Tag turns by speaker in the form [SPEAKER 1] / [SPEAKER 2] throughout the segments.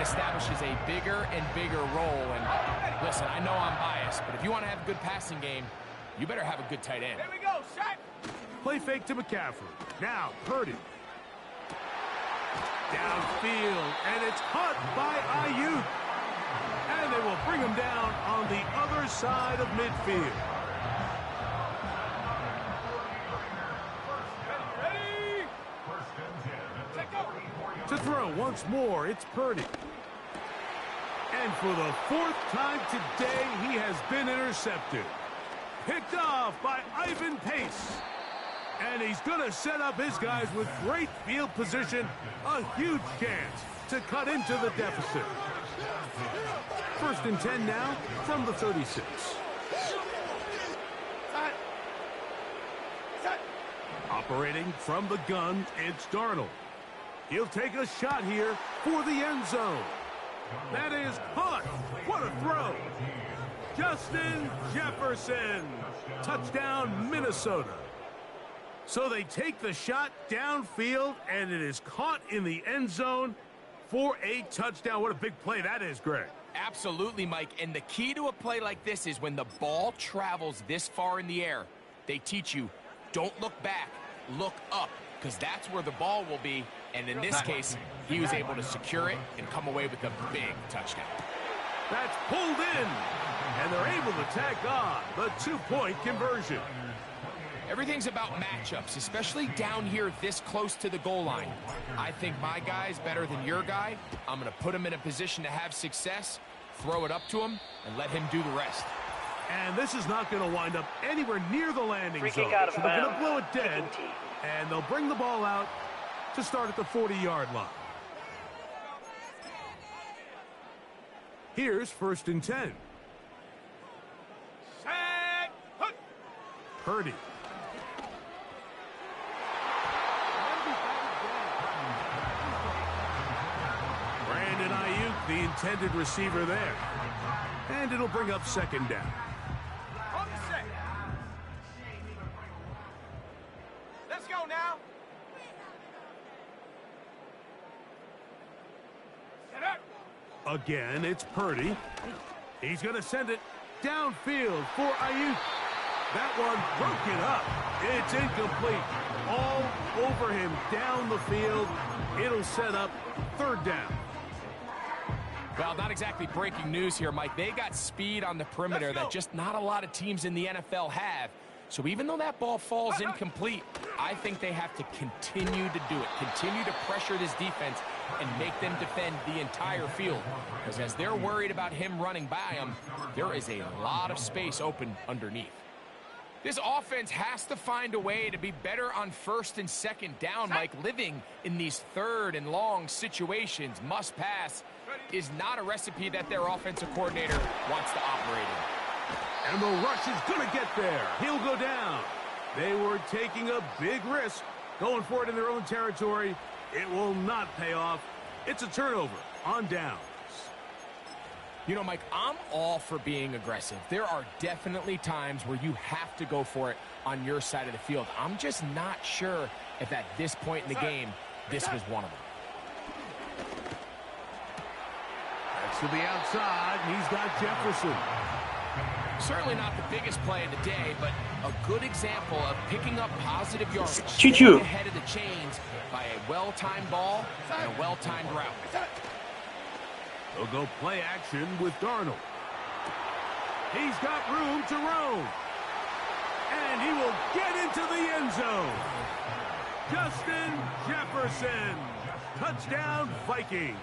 [SPEAKER 1] establishes a bigger and bigger role. And listen, I know I'm biased, but if you want to have a good passing game, you better have a good tight end.
[SPEAKER 2] Here we go, set.
[SPEAKER 3] Play fake to McCaffrey. Now, Purdy. Downfield, and it's caught by Ayuk. And they will bring him down on the other side of midfield.
[SPEAKER 2] Ready? Check go.
[SPEAKER 3] To throw once more, it's Purdy. And for the fourth time today, he has been intercepted. Picked off by Ivan Pace. And he's going to set up his guys with great field position. A huge chance to cut into the deficit. 1st and 10 now from the 36. Operating from the gun, it's Darnold. He'll take a shot here for the end zone. That is caught. What a throw. Justin Jefferson. Touchdown, Minnesota. So they take the shot downfield, and it is caught in the end zone for a touchdown. What a big play that is, Greg.
[SPEAKER 1] Absolutely, Mike. And the key to a play like this is when the ball travels this far in the air, they teach you, don't look back, look up, because that's where the ball will be. And in this case, he was able to secure it and come away with a big touchdown.
[SPEAKER 3] That's pulled in, and they're able to tack on the 2-point conversion.
[SPEAKER 1] Everything's about matchups, especially down here this close to the goal line. I think my guy's better than your guy. I'm going to put him in a position to have success, throw it up to him, and let him do the rest.
[SPEAKER 3] And this is not going to wind up anywhere near the landing
[SPEAKER 4] Free
[SPEAKER 3] zone.
[SPEAKER 4] kick out of
[SPEAKER 3] So they're going to
[SPEAKER 4] bounds.
[SPEAKER 3] blow it dead, and they'll bring the ball out to start at the 40-yard line. Here's 1st and 10.
[SPEAKER 2] Set. Hook.
[SPEAKER 3] Purdy. Brandon Ayuk, the intended receiver there. And it'll bring up 2nd down.
[SPEAKER 2] On the set. Let's go now. Set up.
[SPEAKER 3] Again, it's Purdy. He's going to send it downfield for Ayuk. That one broken up. It's incomplete. All over him down the field. It'll set up 3rd down.
[SPEAKER 1] Well, not exactly breaking news here, Mike. They got speed on the perimeter that just not a lot of teams in the NFL have. So even though that ball falls incomplete, I think they have to continue to do it. Continue to pressure this defense and make them defend the entire field. Because as they're worried about him running by them, there is a lot of space open underneath. This offense has to find a way to be better on 1st and 2nd down, Mike. Living in these 3rd and long situations, must pass, is not a recipe that their offensive coordinator wants to operate in.
[SPEAKER 3] And the rush is going to get there. He'll go down. They were taking a big risk, going for it in their own territory. It will not pay off. It's a turnover on downs.
[SPEAKER 1] You know, Mike, I'm all for being aggressive. There are definitely times where you have to go for it on your side of the field. I'm just not sure if at this point in the game, this was one of them.
[SPEAKER 3] That's to the outside, and he's got Jefferson.
[SPEAKER 1] Certainly not the biggest play of the day, but a good example of picking up positive yardage.
[SPEAKER 4] Choo-choo.
[SPEAKER 1] Ahead of the chains by a well-timed ball and a well-timed route.
[SPEAKER 3] They'll go play action with Darnold. He's got room to roam. And he will get into the end zone. Justin Jefferson. Touchdown, Vikings.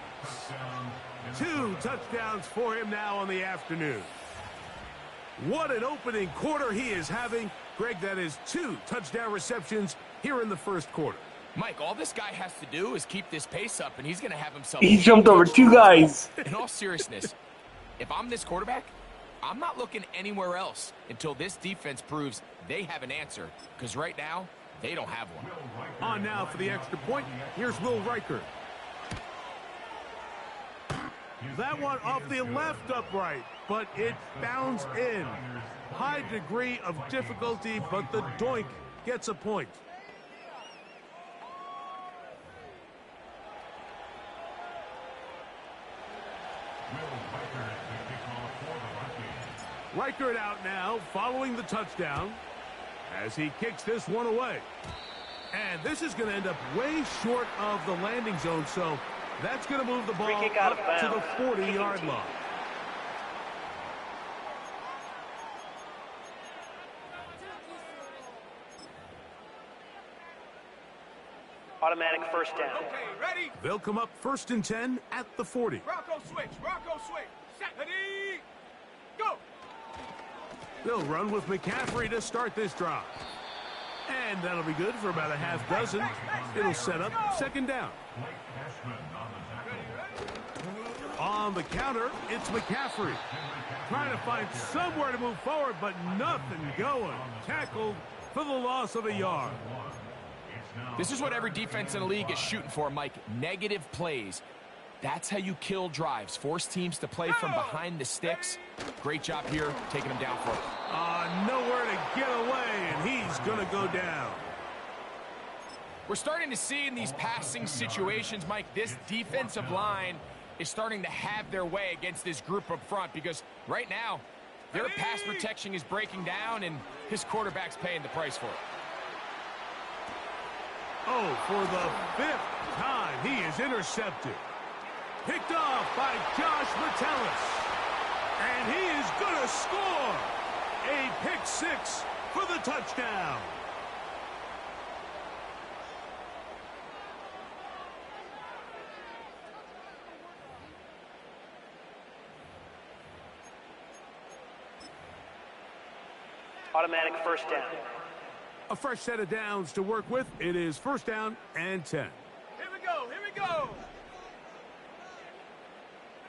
[SPEAKER 3] 2 touchdowns for him now on the afternoon. What an opening quarter he is having. Greg, that is 2 touchdown receptions here in the 1st quarter.
[SPEAKER 1] Mike, all this guy has to do is keep this pace up, and he's going to have himself...
[SPEAKER 4] He jumped over 2 guys.
[SPEAKER 1] In all seriousness, if I'm this quarterback, I'm not looking anywhere else until this defense proves they have an answer, because right now, they don't have one.
[SPEAKER 3] On now for the extra point, here's Will Riker. That one off the left upright, but it bounced in. High degree of difficulty, but the doink gets a point. Reichert out now, following the touchdown, as he kicks this one away. And this is going to end up way short of the landing zone, so that's going to move the ball up to the 40-yard line.
[SPEAKER 5] Automatic first down.
[SPEAKER 2] Okay, ready?
[SPEAKER 3] They'll come up 1st and 10 at the 40.
[SPEAKER 2] Rocco switch. Rocco switch. Set. Ready? Go.
[SPEAKER 3] They'll run with McCaffrey to start this drive. And that'll be good for about a half dozen. It'll set up 2nd down. On the counter, it's McCaffrey. Trying to find somewhere to move forward, but nothing going. Tackled for the loss of a yard.
[SPEAKER 1] This is what every defense in the league is shooting for, Mike. Negative plays. That's how you kill drives. Force teams to play from behind the sticks. Great job here, taking them down for it.
[SPEAKER 3] Nowhere to get away, and he's going to go down.
[SPEAKER 1] We're starting to see in these passing situations, Mike, this defensive line is starting to have their way against this group up front because right now, their pass protection is breaking down, and his quarterback's paying the price for it.
[SPEAKER 3] Oh, for the 5th time, he is intercepted. Picked off by Josh Metellus. And he is going to score. A pick 6 for the touchdown.
[SPEAKER 5] Automatic first down.
[SPEAKER 3] A fresh set of downs to work with. It is 1st down and 10.
[SPEAKER 2] Here we go. Here we go.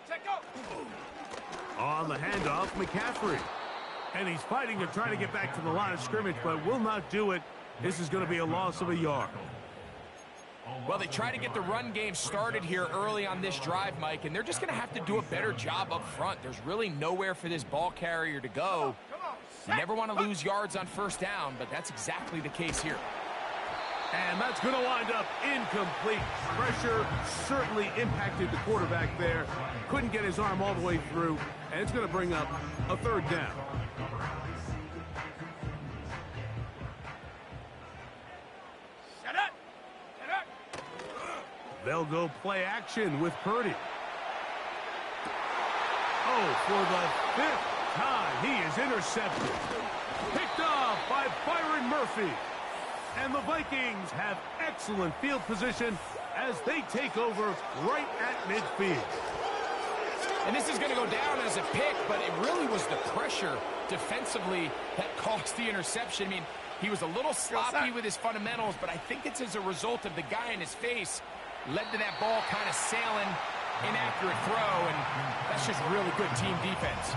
[SPEAKER 2] Check out.
[SPEAKER 3] On the handoff, McCaffrey. And he's fighting to try to get back to the line of scrimmage, but will not do it. This is going to be a loss of a yard.
[SPEAKER 1] Well, they try to get the run game started here early on this drive, Mike, and they're just going to have to do a better job up front. There's really nowhere for this ball carrier to go. You never want to lose yards on 1st down, but that's exactly the case here.
[SPEAKER 3] And that's going to wind up incomplete. Pressure certainly impacted the quarterback there. Couldn't get his arm all the way through, and it's going to bring up a 3rd down.
[SPEAKER 2] Set up. Set up.
[SPEAKER 3] They'll go play action with Purdy. Oh, for the 5th time, he is intercepted. Picked off by Byron Murphy. And the Vikings have excellent field position as they take over right at midfield.
[SPEAKER 1] And this is going to go down as a pick, but it really was the pressure defensively that caused the interception. I mean, he was a little sloppy with his fundamentals, but I think it's as a result of the guy in his face led to that ball kind of sailing, inaccurate throw, and that's just really good team defense.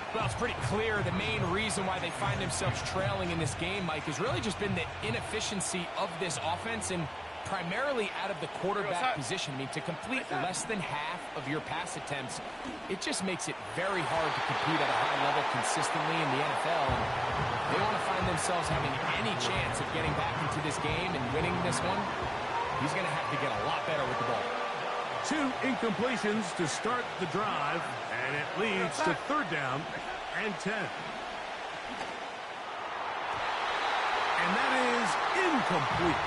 [SPEAKER 1] Well, it's pretty clear the main reason why they find themselves trailing in this game, Mike, has really just been the inefficiency of this offense and primarily out of the quarterback position. I mean, to complete less than half of your pass attempts, it just makes it very hard to compete at a high level consistently in the NFL. And they want to find themselves having any chance of getting back into this game and winning this one. He's going to have to get a lot better with the ball.
[SPEAKER 3] 2 incompletions to start the drive, and it leads to 3rd down and 10. And that is incomplete.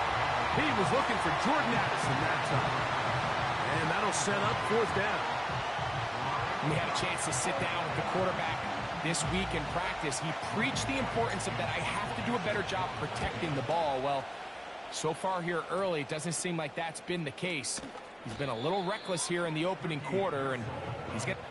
[SPEAKER 3] He was looking for Jordan Addison that time. And that'll set up 4th down.
[SPEAKER 1] We had a chance to sit down with the quarterback this week in practice. He preached the importance of that I have to do a better job protecting the ball. Well, so far here early, it doesn't seem like that's been the case. He's been a little reckless here in the opening quarter, and he's getting...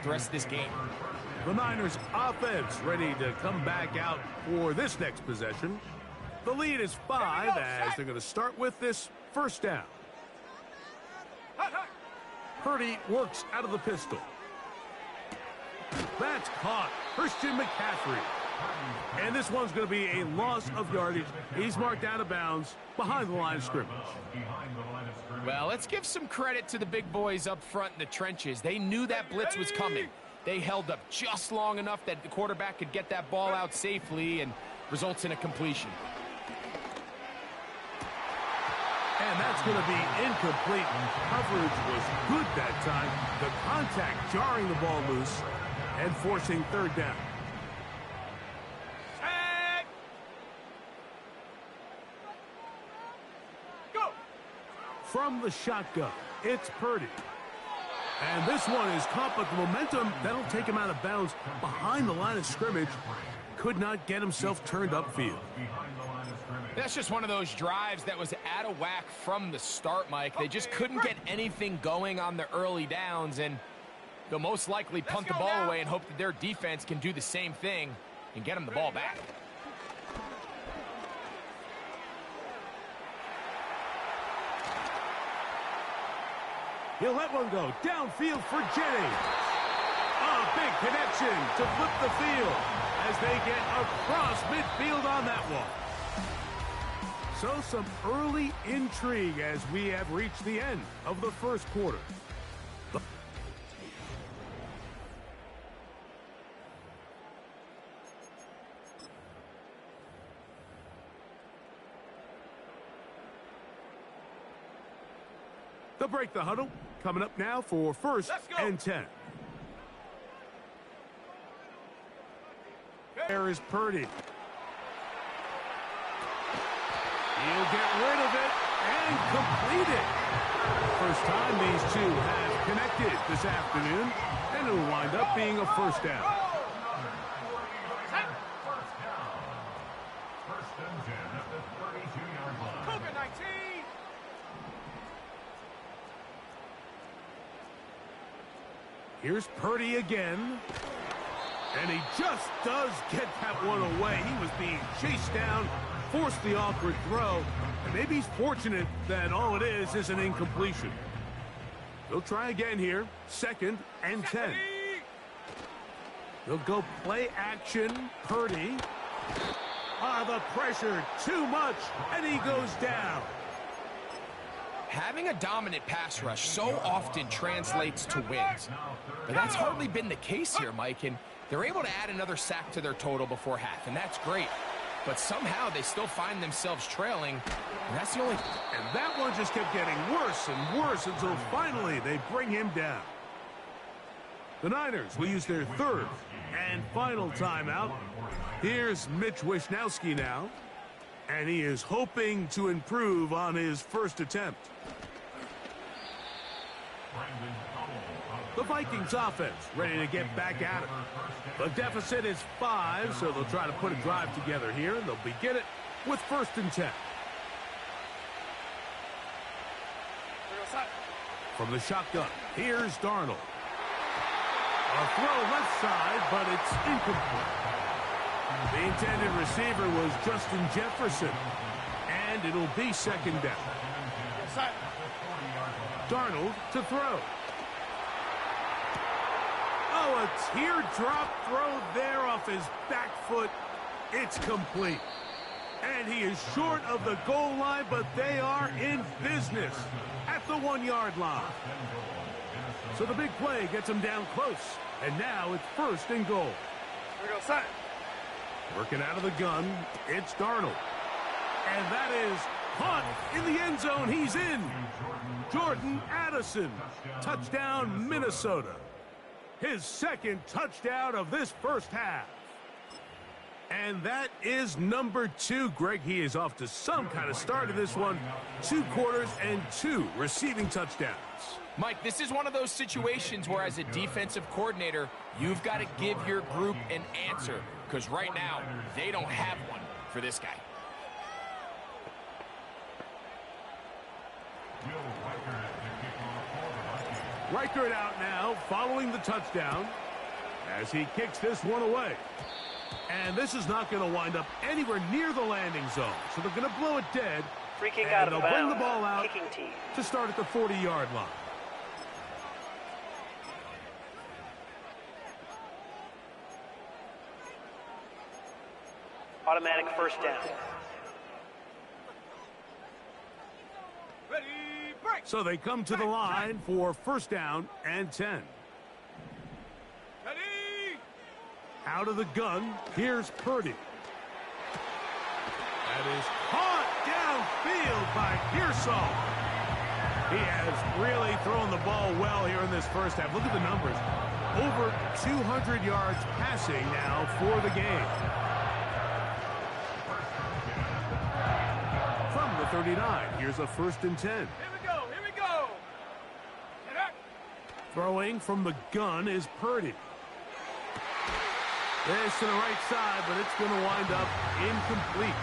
[SPEAKER 1] out the rest of this game.
[SPEAKER 3] The Niners offense ready to come back out for this next possession. The lead is 5 as they're going to start with this first down. Purdy works out of the pistol. That's caught. Christian McCaffrey. And this one's going to be a loss of yardage. He's marked out of bounds behind the line of scrimmage.
[SPEAKER 1] Well, let's give some credit to the big boys up front in the trenches. They knew that blitz was coming. They held up just long enough that the quarterback could get that ball out safely and results in a completion.
[SPEAKER 3] And that's going to be incomplete. Coverage was good that time. The contact jarring the ball loose and forcing third down. From the shotgun, it's Purdy. And this one is caught, but the momentum, that'll take him out of bounds behind the line of scrimmage. Could not get himself turned upfield.
[SPEAKER 1] That's just one of those drives that was out of whack from the start, Mike. They just couldn't get anything going on the early downs, and they'll most likely punt the ball away and hope that their defense can do the same thing and get them the ball back.
[SPEAKER 3] He'll let one go downfield for Jennings. A big connection to flip the field as they get across midfield on that one. So some early intrigue as we have reached the end of the first quarter. They'll break the huddle. Coming up now for first and 10. There is Purdy. He'll get rid of it and complete it. First time these two have connected this afternoon, and it'll wind up being a first down. Here's Purdy again. And he just does get that one away. He was being chased down, forced the awkward throw. And maybe he's fortunate that all it is an incompletion. They'll try again here. Second and 10. They'll go play action. Purdy. The pressure, too much, and he goes down.
[SPEAKER 1] Having a dominant pass rush so often translates to wins. But that's hardly been the case here, Mike, and they're able to add another sack to their total before half, and that's great. But somehow they still find themselves trailing, and that's the only...
[SPEAKER 3] And that one just kept getting worse and worse until finally they bring him down. The Niners will use their third and final timeout. Here's Mitch Wishnowsky now. And he is hoping to improve on his first attempt. The Vikings offense ready to get back at it. The deficit is 5, so they'll try to put a drive together here, and they'll begin it with first and 10. From the shotgun, here's Darnold. A throw left side, but it's incomplete. The intended receiver was Justin Jefferson, and it'll be second down. Darnold to throw. Oh, a teardrop throw there off his back foot. It's complete. And he is short of the goal line, but they are in business at the 1-yard line. So the big play gets him down close, and now it's first and goal.
[SPEAKER 2] Here we go, son.
[SPEAKER 3] Working out of the gun, it's Darnold. And that is caught in the end zone. He's in. Jordan Addison. Touchdown, Minnesota. His second touchdown of this first half. And that is number 2. Greg, he is off to some kind of start of this one. 2 quarters and 2 receiving touchdowns.
[SPEAKER 1] Mike, this is one of those situations where as a defensive coordinator, you've got to give your group an answer. Because right now, they don't have one for this guy.
[SPEAKER 3] Riker it out now, following the touchdown, as he kicks this one away. And this is not going to wind up anywhere near the landing zone, so they're going to blow it dead.
[SPEAKER 5] Free kick
[SPEAKER 3] and
[SPEAKER 5] out of
[SPEAKER 3] they'll
[SPEAKER 5] bounds.
[SPEAKER 3] bring the ball out
[SPEAKER 5] Kicking team.
[SPEAKER 3] to start at the 40-yard line.
[SPEAKER 5] Automatic first down.
[SPEAKER 2] Ready, break.
[SPEAKER 3] So they come to the line for first down and 10.
[SPEAKER 2] Ready.
[SPEAKER 3] Out of the gun, here's Purdy. That is caught downfield by Pearsall. He has really thrown the ball well here in this first half. Look at the numbers. Over 200 yards passing now for the game. From the 39, here's a 1st and 10.
[SPEAKER 2] Here we go. Here we go. Get up.
[SPEAKER 3] Throwing from the gun is Purdy. This to the right side, but it's going to wind up incomplete.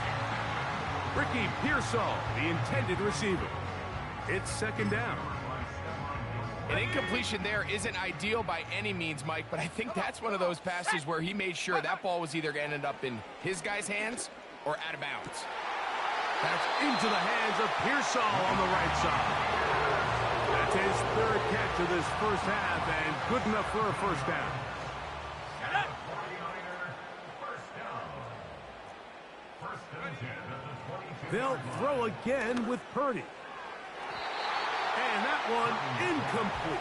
[SPEAKER 3] Ricky Pearsall, the intended receiver. It's 2nd down.
[SPEAKER 1] An incompletion there isn't ideal by any means, Mike, but I think that's one of those passes where he made sure that ball was either going to end up in his guy's hands or out of bounds.
[SPEAKER 3] That's into the hands of Pearsall on the right side. That's his 3rd catch of this first half, and good enough for a 1st down. They'll throw again with Purdy. And that one incomplete.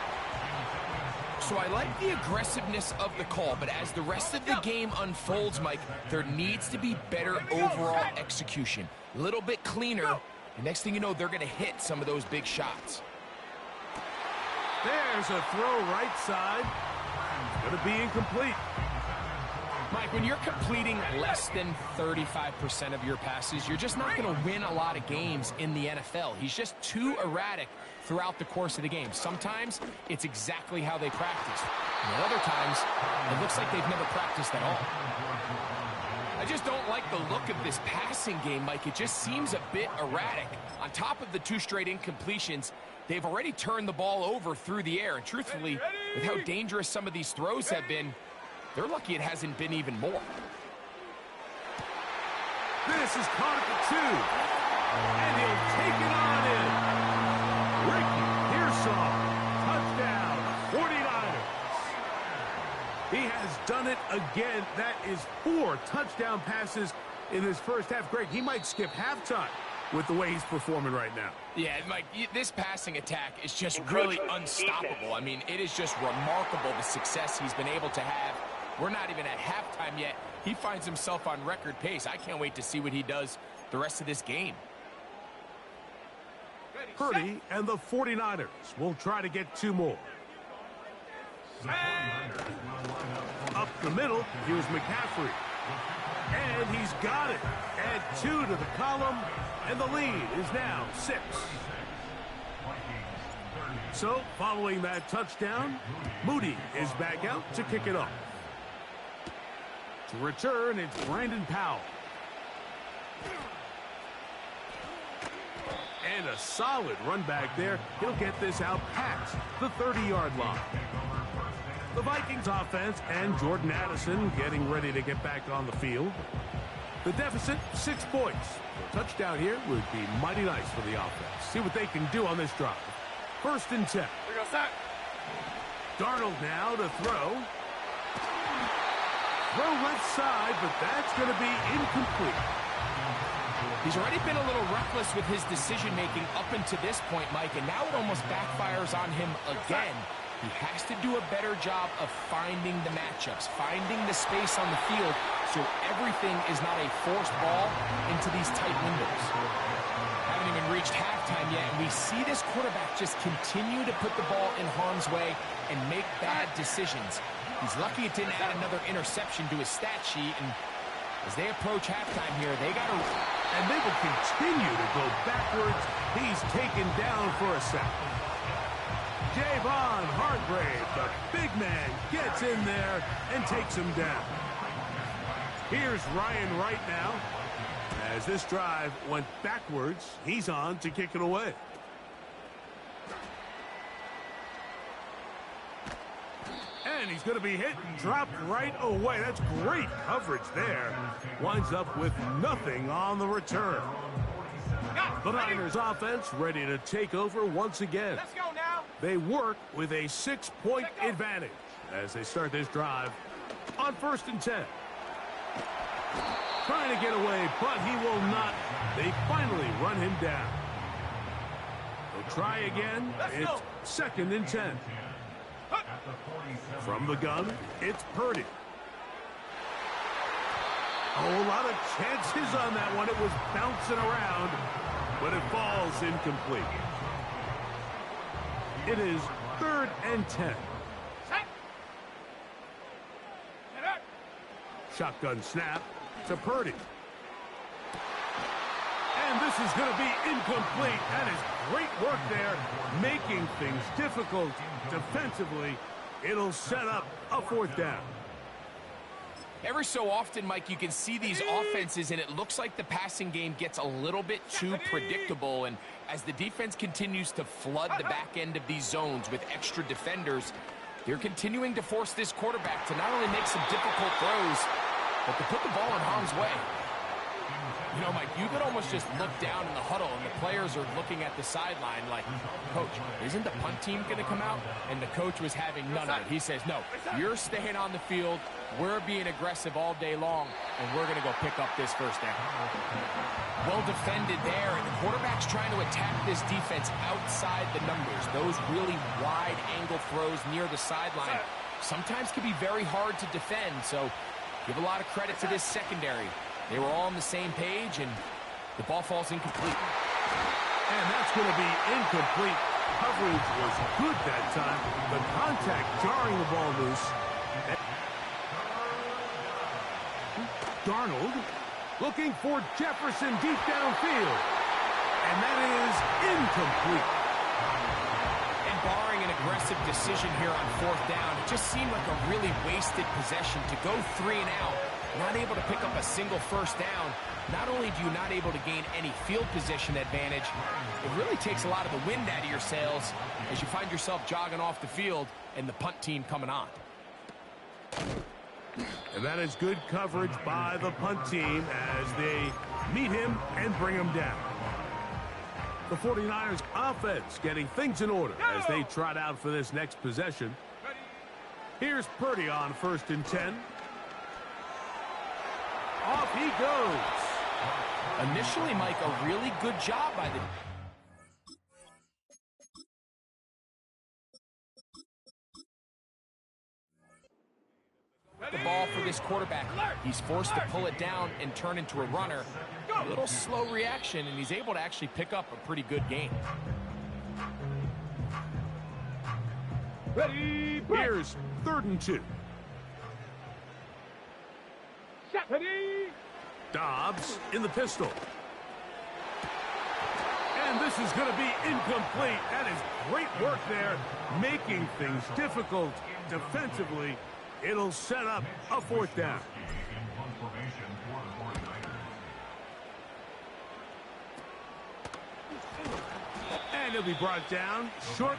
[SPEAKER 1] So I like the aggressiveness of the call, but as the rest of the game unfolds, Mike, there needs to be better overall execution. A little bit cleaner. The next thing you know, they're going to hit some of those big shots.
[SPEAKER 3] There's a throw right side. It's going to be incomplete.
[SPEAKER 1] Mike, when you're completing less than 35% of your passes, you're just not going to win a lot of games in the NFL. He's just too erratic throughout the course of the game. Sometimes it's exactly how they practice. And other times, it looks like they've never practiced at all. I just don't like the look of this passing game, Mike. It just seems a bit erratic. On top of the 2 straight incompletions, they've already turned the ball over through the air. And truthfully, with how dangerous some of these throws have been, they're lucky it hasn't been even more.
[SPEAKER 3] This is caught at the 2. And he'll take it on in. Ricky Pearsall, touchdown, 49ers. He has done it again. That is 4 touchdown passes in this first half. Greg, he might skip halftime with the way he's performing right now.
[SPEAKER 1] Yeah, Mike, this passing attack is just really unstoppable. I mean, it is just remarkable the success he's been able to have. We're not even at halftime yet. He finds himself on record pace. I can't wait to see what he does the rest of this game.
[SPEAKER 3] Purdy and the 49ers will try to get 2 more. Up the middle, here's McCaffrey. And he's got it. Add 2 to the column, and the lead is now 6. So, following that touchdown, Moody is back out to kick it off. To return, it's Brandon Powell. And a solid run back there. He'll get this out past the 30-yard line. The Vikings offense and Jordan Addison getting ready to get back on the field. The deficit, 6 points. A touchdown here would be mighty nice for the offense. See what they can do on this drive. 1st and 10.
[SPEAKER 2] We go, sack.
[SPEAKER 3] Darnold now to throw. Throw left side, but that's going to be incomplete.
[SPEAKER 1] He's already been a little reckless with his decision-making up until this point, Mike, and now it almost backfires on him again. He has to do a better job of finding the matchups, finding the space on the field, so everything is not a forced ball into these tight windows. Haven't even reached halftime yet, and we see this quarterback just continue to put the ball in harm's way and make bad decisions. He's lucky it didn't add another interception to his stat sheet, and as they approach halftime here, they got to...
[SPEAKER 3] And they will continue to go backwards. He's taken down for a sack. Javon Hargrave, the big man, gets in there and takes him down. Here's Ryan Wright now. As this drive went backwards, he's on to kick it away. And he's going to be hit and dropped right away. That's great coverage there. Winds up with nothing on the return. The Niners offense ready to take over once again.
[SPEAKER 2] Let's go now.
[SPEAKER 3] They work with a 6-point advantage as they start this drive on 1st and 10. Trying to get away, but he will not. They finally run him down. They'll try again. It's 2nd and 10. From the gun, it's Purdy. Oh, a lot of chances on that one. It was bouncing around, but it falls incomplete. It is 3rd and 10. Shotgun snap to Purdy. And this is going to be incomplete. That is great work there, making things difficult defensively. It'll set up a 4th down.
[SPEAKER 1] Every so often, Mike, you can see these offenses, and it looks like the passing game gets a little bit too predictable. And as the defense continues to flood the back end of these zones with extra defenders, they're continuing to force this quarterback to not only make some difficult throws, but to put the ball in harm's way. You know, Mike, you could almost just look down in the huddle, and the players are looking at the sideline like, Coach, isn't the punt team going to come out? And the coach was having none of it. He says, no, you're staying on the field. We're being aggressive all day long, and we're going to go pick up this 1st down. Well defended there, and the quarterback's trying to attack this defense outside the numbers. Those really wide angle throws near the sideline sometimes can be very hard to defend, so give a lot of credit to this secondary. They were all on the same page, and the ball falls incomplete.
[SPEAKER 3] And that's going to be incomplete. Coverage was good that time. The contact jarring the ball loose. Darnold looking for Jefferson deep downfield. And that is incomplete.
[SPEAKER 1] And barring an aggressive decision here on 4th down, it just seemed like a really wasted possession to go 3 and out. Not able to pick up a single 1st down. Not only do you not able to gain any field position advantage, it really takes a lot of the wind out of your sails as you find yourself jogging off the field and the punt team coming on.
[SPEAKER 3] And that is good coverage by the punt team as they meet him and bring him down. The 49ers offense getting things in order as they trot out for this next possession. Here's Purdy on 1st and 10. Off he goes.
[SPEAKER 1] Initially, Mike, a really good job by the ball for this quarterback. He's forced to pull it down and turn into a runner. A little slow reaction, and he's able to actually pick up a pretty good gain.
[SPEAKER 3] Here's 3rd and 2. Dobbs in the pistol. And this is going to be incomplete. That is great work there, making things difficult defensively. It'll set up a 4th down. And he'll be brought down short.